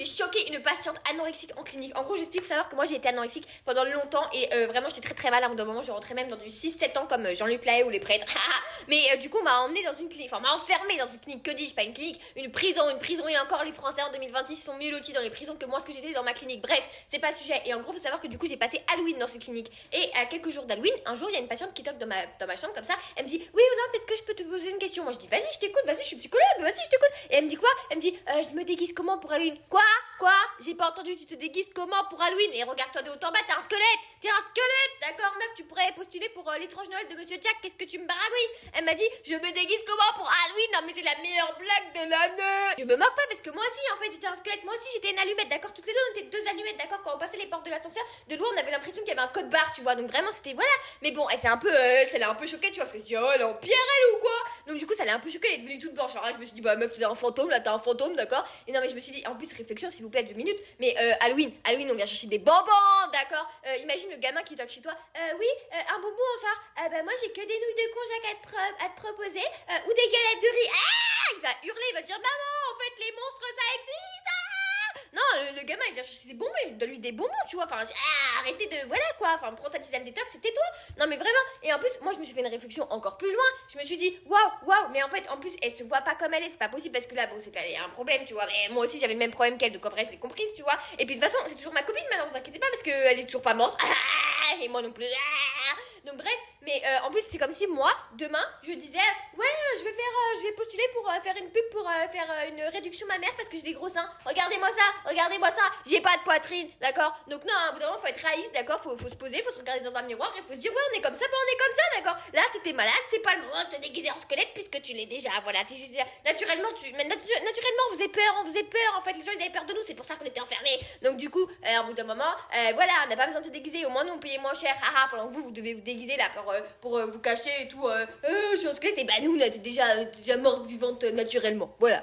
j'ai choqué une patiente anorexique en clinique. En gros, j'explique, faut savoir que moi j'ai été anorexique pendant longtemps et vraiment j'étais très très mal. À un moment, je rentrais même dans du 6-7 ans comme Jean-Luc Lahaye ou les prêtres. Mais du coup, on m'a emmené dans une clinique, enfin, on m'a enfermé dans une clinique, que dis-je, pas une clinique, une prison et encore les Français en 2026 sont mieux lotis dans les prisons que moi ce que j'étais dans ma clinique. Bref, c'est pas le sujet. Et en gros, faut savoir que du coup, j'ai passé Halloween dans cette clinique. Et à quelques jours d'Halloween, un jour, il y a une patiente qui toque dans ma chambre comme ça. Elle me dit, oui ou non, est-ce que je peux te poser une question? Moi, je dis, vas-y, je t'écoute, vas-y, je suis psychologue, vas-y, je t'écoute. Et elle me dit quoi? Elle me dit, je me déguise comment pour Halloween? Quoi? J'ai pas entendu, tu te déguises comment pour Halloween? Et regarde-toi de haut en bas, t'es un squelette, d'accord, meuf, tu pourrais postuler pour l'étrange Noël de Monsieur Jack, qu'est-ce que tu me baragouines? Elle m'a dit, je me déguise comment pour Halloween? Non, mais c'est la meilleure blague de l'année! Je me moque pas parce que moi aussi, en fait, j'étais un squelette, moi aussi, j'étais une allumette, d'accord? Toutes les deux, on était deux allumettes, d'accord? Quand on passait les portes de l'ascenseur, de loin, on avait l'impression qu'il y avait un code barre, tu vois, donc vraiment, c'était voilà. Mais bon, elle s'est un peu, ça l'a un peu choquée, tu vois, parce qu'elle se dit, oh, elle est en pierre, elle ou quoi? Donc du coup, ça l'a un peu choquée, elle est devenue toute blanche. Alors là, je me suis dit, bah meuf, t'es un fantôme, là, t'as un fantôme, d'accord? Et non, mais je me suis dit, en plus, réflexion, s'il vous plaît, 2 minutes, mais Halloween, on vient chercher des bonbons, d'accord? Imagine le gamin qui toque chez toi, oui, un bonbon au soir, bah moi, j'ai que des nouilles de konjac à te proposer, ou des galettes de riz. Ah! Il va hurler, il va dire, maman, en fait, les monstres, ça existe! Non, le gamin il vient chercher des bonbons, il donne lui des bonbons, tu vois. Enfin, arrêtez de. Voilà quoi. Enfin, prends ta tisane détox, c'était toi. Non, mais vraiment. Et en plus, moi, je me suis fait une réflexion encore plus loin. Je me suis dit, waouh. Mais en fait, en plus, elle se voit pas comme elle est. C'est pas possible parce que là, bon, c'est pas. Il y a un problème, tu vois. Mais moi aussi, j'avais le même problème qu'elle. Donc en vrai, je l'ai comprise, tu vois. Et puis de toute façon, c'est toujours ma copine maintenant, vous inquiétez pas parce qu'elle est toujours pas morte. Et moi non plus. Donc bref, mais en plus, c'est comme si moi, demain, je disais, ouais, je vais postuler pour faire une pub pour faire une réduction mammaire parce que j'ai des gros seins. Regardez-moi ça, j'ai pas de poitrine, d'accord? Donc non, à bout d'un moment, faut être réaliste, d'accord? Faut se poser, faut se regarder dans un miroir et faut se dire, ouais, on est comme ça, d'accord? Là, t'étais malade, c'est pas le moment de te déguiser en squelette puisque tu l'es déjà, voilà. Naturellement, naturellement, on faisait peur, en fait, les gens, ils avaient peur de nous, c'est pour ça qu'on était enfermés. Donc du coup, au bout d'un moment, voilà, on n'a pas besoin de se déguiser, au moins nous, on payait moins cher, pendant que vous devez vous déguiser là pour vous cacher et tout, je suis en squelette, et bah nous, on était déjà morte vivante naturellement, voilà.